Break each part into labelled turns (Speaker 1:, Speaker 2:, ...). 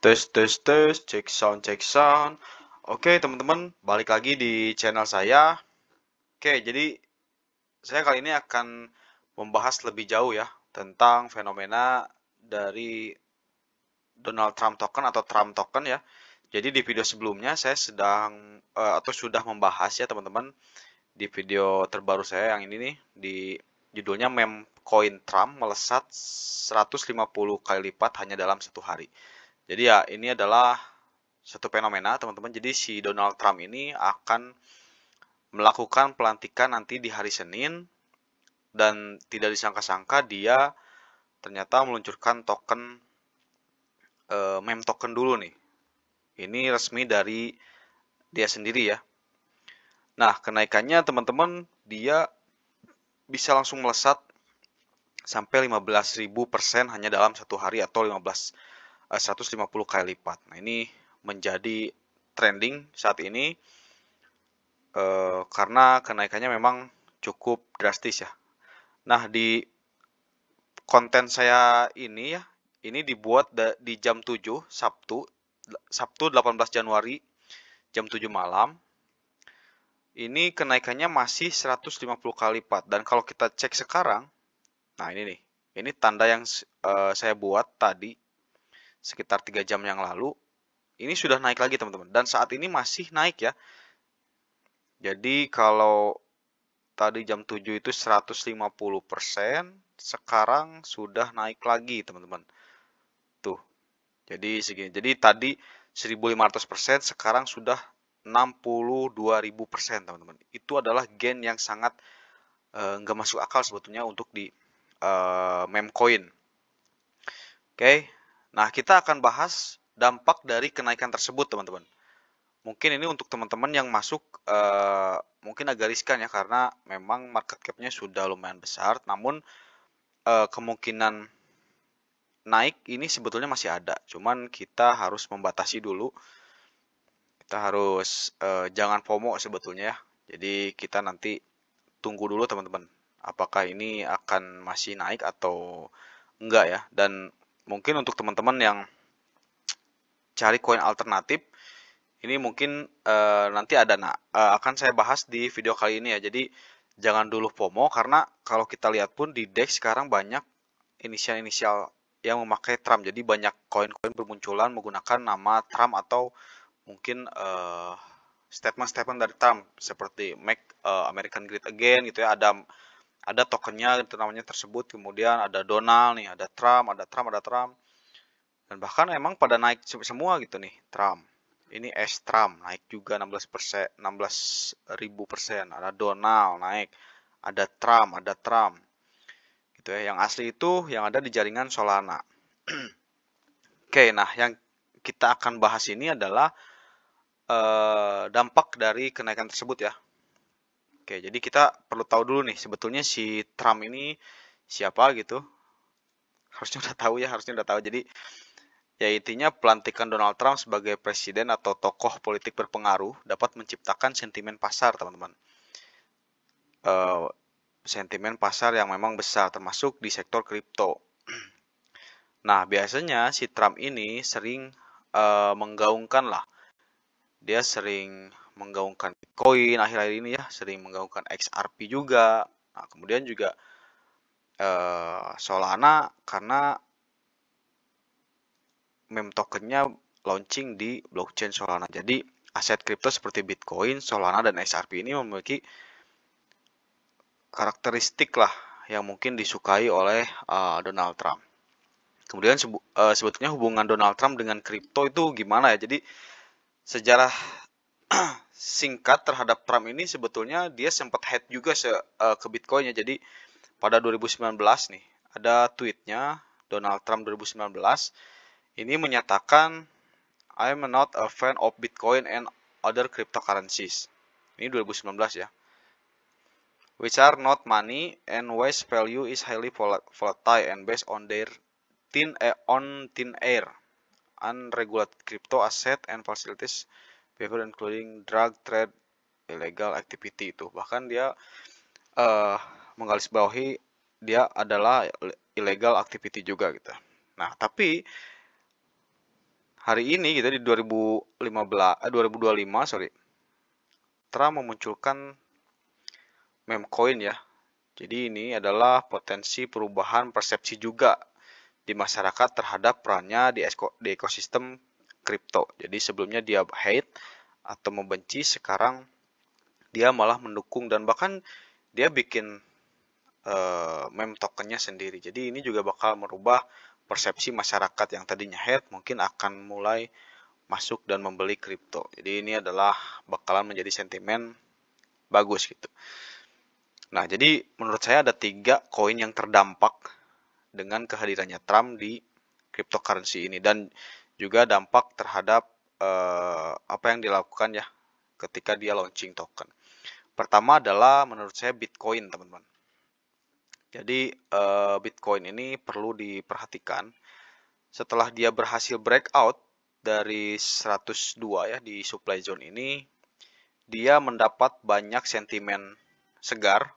Speaker 1: Tes tes tes, cek sound cek sound. Oke teman-teman, balik lagi di channel saya. Oke, jadi saya kali ini akan membahas lebih jauh ya tentang fenomena dari Donald Trump token atau Trump token ya. Jadi di video sebelumnya saya atau sudah membahas ya teman-teman, di video terbaru saya yang ini nih, di judulnya meme coin Trump melesat 150 kali lipat hanya dalam satu hari. Jadi ya ini adalah satu fenomena teman-teman. Jadi si Donald Trump ini akan melakukan pelantikan nanti di hari Senin, dan tidak disangka-sangka dia ternyata meluncurkan token, meme token dulu nih. Ini resmi dari dia sendiri ya. Nah, kenaikannya teman-teman, dia bisa langsung melesat sampai 15.000% hanya dalam satu hari, atau 150 kali lipat. Nah, ini menjadi trending saat ini, karena kenaikannya memang cukup drastis ya. Nah, di konten saya ini ya, ini dibuat di jam 7 Sabtu 18 Januari jam 7 malam. Ini kenaikannya masih 150 kali lipat, dan kalau kita cek sekarang, nah ini nih, ini tanda yang saya buat tadi sekitar 3 jam yang lalu. Ini sudah naik lagi teman-teman, dan saat ini masih naik ya. Jadi kalau tadi jam 7 itu 150%, sekarang sudah naik lagi teman-teman. Tuh, jadi segini. Jadi tadi 1.500%, sekarang sudah 62.000% teman-teman. Itu adalah gain yang sangat nggak masuk akal sebetulnya untuk di meme coin. Oke, nah kita akan bahas dampak dari kenaikan tersebut teman-teman. Mungkin ini untuk teman-teman yang masuk, mungkin agak riskan ya, karena memang market cap-nya sudah lumayan besar. Namun kemungkinan naik ini sebetulnya masih ada, cuman kita harus membatasi dulu. Kita harus jangan FOMO sebetulnya ya. Jadi kita nanti tunggu dulu teman-teman, apakah ini akan masih naik atau enggak ya. Dan mungkin untuk teman-teman yang cari koin alternatif, ini mungkin nanti akan saya bahas di video kali ini ya. Jadi jangan dulu FOMO, karena kalau kita lihat pun di DEX sekarang banyak inisial-inisial yang memakai Trump. Jadi banyak koin-koin bermunculan menggunakan nama Trump, atau mungkin statement-statement dari Trump seperti Make American Great Again gitu ya. Ada tokennya itu namanya tersebut. Kemudian ada Donald nih, ada Trump, ada Trump, ada Trump. Dan bahkan emang pada naik semua gitu nih Trump. Ini Trump naik juga 16%, 16.000%. Ada Donald naik, ada Trump gitu ya. Yang asli itu yang ada di jaringan Solana. Oke, nah yang kita akan bahas ini adalah dampak dari kenaikan tersebut ya. Oke, jadi kita perlu tahu dulu nih, sebetulnya si Trump ini siapa gitu. Harusnya udah tahu ya, harusnya udah tahu. Jadi ya intinya, pelantikan Donald Trump sebagai presiden atau tokoh politik berpengaruh dapat menciptakan sentimen pasar teman-teman. Sentimen pasar yang memang besar, termasuk di sektor kripto. Nah, biasanya si Trump ini sering menggaungkan lah. Dia sering menggaungkan Bitcoin akhir-akhir ini ya, sering menggaungkan XRP juga. Nah, kemudian juga Solana, karena meme tokennya launching di blockchain Solana. Jadi aset kripto seperti Bitcoin, Solana, dan XRP ini memiliki karakteristik lah yang mungkin disukai oleh Donald Trump. Kemudian sebetulnya hubungan Donald Trump dengan kripto itu gimana ya? Jadi sejarah singkat terhadap Trump ini, sebetulnya dia sempat head juga ke Bitcoinnya. Jadi pada 2019 nih, ada tweetnya Donald Trump 2019. Ini menyatakan, I'm not a fan of Bitcoin and other cryptocurrencies. Ini 2019 ya. Which are not money and whose value is highly volatile and based on their thin air, unregulated crypto asset and facilities behavior including drug trade, illegal activity. Itu bahkan dia menggarisbawahi dia adalah illegal activity juga gitu. Nah, tapi hari ini gitu di 2025, Trump memunculkan meme coin ya. Jadi ini adalah potensi perubahan persepsi juga di masyarakat terhadap perannya di ekosistem kripto. Jadi sebelumnya dia hate atau membenci, sekarang dia malah mendukung dan bahkan dia bikin meme tokennya sendiri. Jadi ini juga bakal merubah persepsi masyarakat yang tadinya hate mungkin akan mulai masuk dan membeli kripto. Jadi ini adalah bakalan menjadi sentimen bagus gitu. Nah, jadi menurut saya ada 3 koin yang terdampak dengan kehadirannya Trump di cryptocurrency ini dan juga dampak terhadap apa yang dilakukan ya ketika dia launching token. Pertama adalah menurut saya Bitcoin, teman-teman. Jadi Bitcoin ini perlu diperhatikan setelah dia berhasil breakout dari 102 ya di supply zone ini, dia mendapat banyak sentimen segar.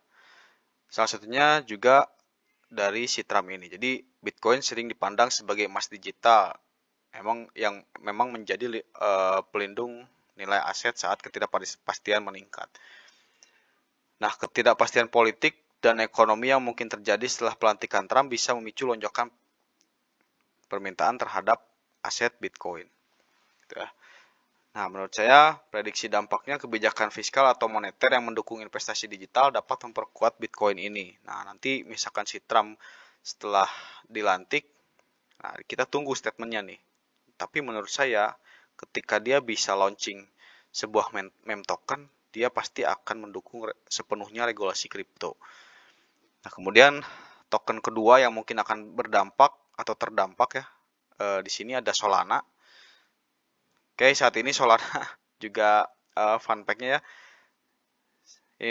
Speaker 1: Salah satunya juga dari si Trump ini. Jadi Bitcoin sering dipandang sebagai emas digital, memang menjadi pelindung nilai aset saat ketidakpastian meningkat. Nah, ketidakpastian politik dan ekonomi yang mungkin terjadi setelah pelantikan Trump bisa memicu lonjakan permintaan terhadap aset Bitcoin. Gitu ya. Nah, menurut saya, prediksi dampaknya kebijakan fiskal atau moneter yang mendukung investasi digital dapat memperkuat Bitcoin ini. Nah, nanti misalkan si Trump setelah dilantik, nah kita tunggu statementnya nih. Tapi menurut saya, ketika dia bisa launching sebuah meme token, dia pasti akan mendukung sepenuhnya regulasi kripto. Nah, kemudian token kedua yang mungkin akan berdampak atau terdampak ya, di sini ada Solana. Oke, saat ini Solana juga fun fact-nya ya.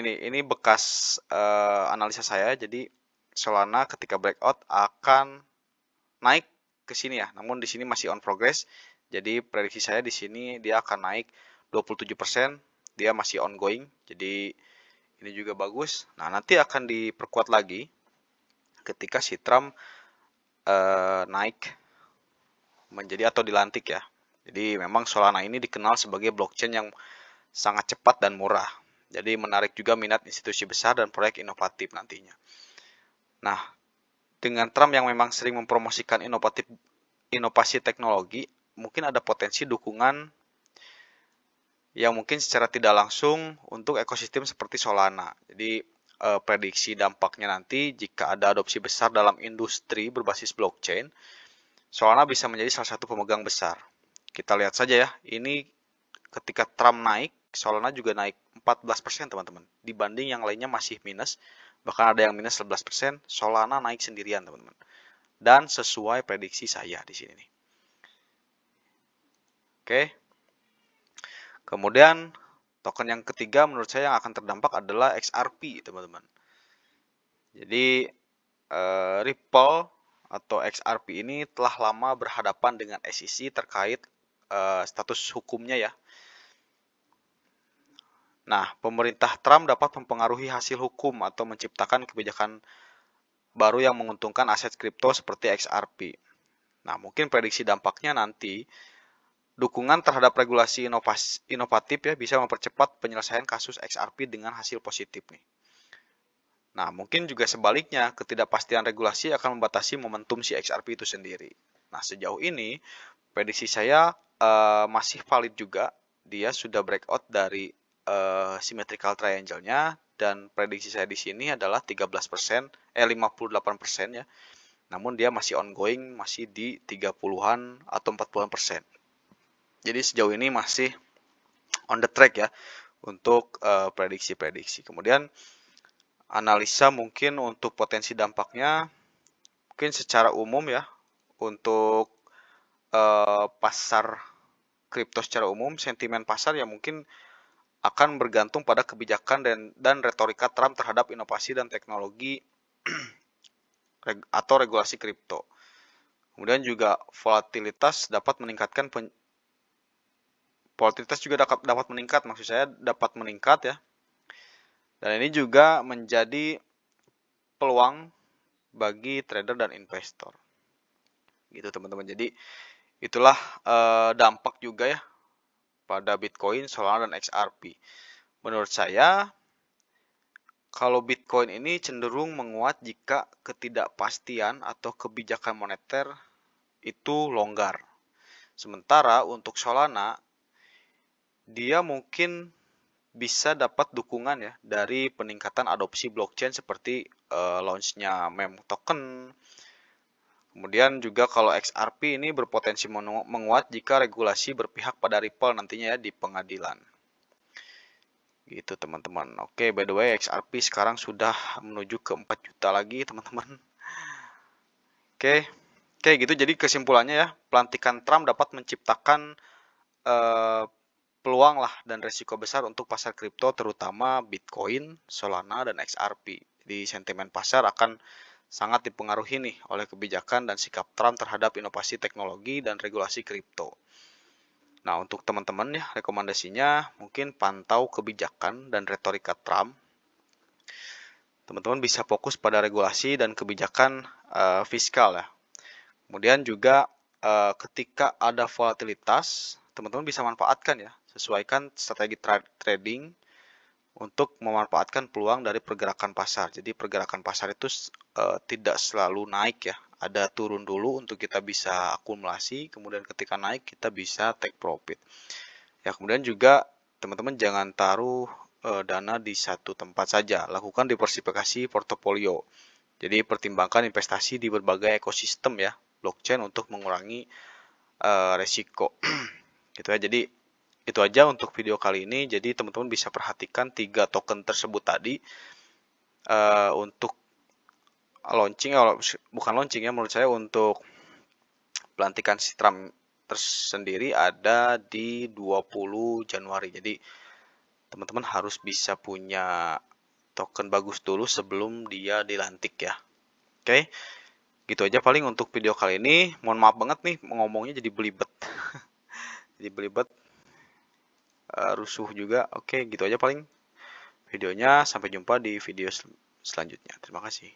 Speaker 1: Ini bekas analisa saya. Jadi Solana ketika breakout akan naik ke sini ya. Namun di sini masih on progress. Jadi prediksi saya di sini dia akan naik 27%. Dia masih ongoing. Jadi ini juga bagus. Nah, nanti akan diperkuat lagi ketika si Trump naik menjadi atau dilantik ya. Jadi memang Solana ini dikenal sebagai blockchain yang sangat cepat dan murah. Jadi menarik juga minat institusi besar dan proyek inovatif nantinya. Nah, dengan Trump yang memang sering mempromosikan inovasi teknologi, mungkin ada potensi dukungan yang mungkin secara tidak langsung untuk ekosistem seperti Solana. Jadi prediksi dampaknya nanti jika ada adopsi besar dalam industri berbasis blockchain, Solana bisa menjadi salah satu pemegang besar. Kita lihat saja ya, ini ketika Trump naik, Solana juga naik 14% teman-teman. Dibanding yang lainnya masih minus, bahkan ada yang minus 11%, Solana naik sendirian teman-teman. Dan sesuai prediksi saya di sini nih. Oke. Kemudian token yang ketiga menurut saya yang akan terdampak adalah XRP teman-teman. Jadi Ripple atau XRP ini telah lama berhadapan dengan SEC terkait status hukumnya ya. Nah, pemerintah Trump dapat mempengaruhi hasil hukum atau menciptakan kebijakan baru yang menguntungkan aset kripto seperti XRP. Nah, mungkin prediksi dampaknya nanti dukungan terhadap regulasi inovatif ya bisa mempercepat penyelesaian kasus XRP dengan hasil positif nih. Nah, mungkin juga sebaliknya, ketidakpastian regulasi akan membatasi momentum si XRP itu sendiri. Nah, sejauh ini, prediksi saya masih valid juga. Dia sudah breakout dari symmetrical triangle-nya, dan prediksi saya di sini adalah 58% ya. Namun dia masih ongoing, masih di 30-an atau 40-an%. Jadi sejauh ini masih on the track ya untuk prediksi-prediksi. Kemudian analisa mungkin untuk potensi dampaknya mungkin secara umum ya untuk pasar kripto secara umum, sentimen pasar ya mungkin akan bergantung pada kebijakan dan retorika Trump terhadap inovasi dan teknologi atau regulasi kripto. Kemudian juga volatilitas juga dapat meningkat, maksud saya dapat meningkat ya. Dan ini juga menjadi peluang bagi trader dan investor. Gitu teman-teman. Jadi itulah dampak juga ya pada Bitcoin, Solana, dan XRP. Menurut saya, kalau Bitcoin ini cenderung menguat jika ketidakpastian atau kebijakan moneter itu longgar. Sementara untuk Solana, dia mungkin bisa dapat dukungan ya dari peningkatan adopsi blockchain seperti launch-nya meme token. Kemudian juga kalau XRP ini berpotensi menguat jika regulasi berpihak pada Ripple nantinya ya di pengadilan. Gitu teman-teman. Oke, by the way XRP sekarang sudah menuju ke 4 juta lagi teman-teman. Oke. Oke, gitu jadi kesimpulannya ya, pelantikan Trump dapat menciptakan peluang lah dan resiko besar untuk pasar kripto terutama Bitcoin, Solana, dan XRP. Di sentimen pasar akan sangat dipengaruhi nih oleh kebijakan dan sikap Trump terhadap inovasi teknologi dan regulasi kripto. Nah, untuk teman-teman ya, rekomendasinya mungkin pantau kebijakan dan retorika Trump. Teman-teman bisa fokus pada regulasi dan kebijakan fiskal ya. Kemudian juga ketika ada volatilitas, teman-teman bisa manfaatkan ya, sesuaikan strategi trading untuk memanfaatkan peluang dari pergerakan pasar. Jadi pergerakan pasar itu tidak selalu naik ya. Ada turun dulu untuk kita bisa akumulasi, kemudian ketika naik kita bisa take profit. Ya, kemudian juga teman-teman jangan taruh dana di satu tempat saja. Lakukan diversifikasi portofolio. Jadi pertimbangkan investasi di berbagai ekosistem ya, blockchain untuk mengurangi resiko. Gitu ya. Jadi itu aja untuk video kali ini. Jadi teman-teman bisa perhatikan 3 token tersebut tadi untuk launching, bukan launching ya menurut saya, untuk pelantikan si Trump tersendiri ada di 20 Januari. Jadi teman-teman harus bisa punya token bagus dulu sebelum dia dilantik ya. Oke, gitu aja paling untuk video kali ini. Mohon maaf banget nih ngomongnya jadi belibet. Jadi belibet. Rusuh juga. Oke, gitu aja paling videonya. Sampai jumpa di video selanjutnya. Terima kasih.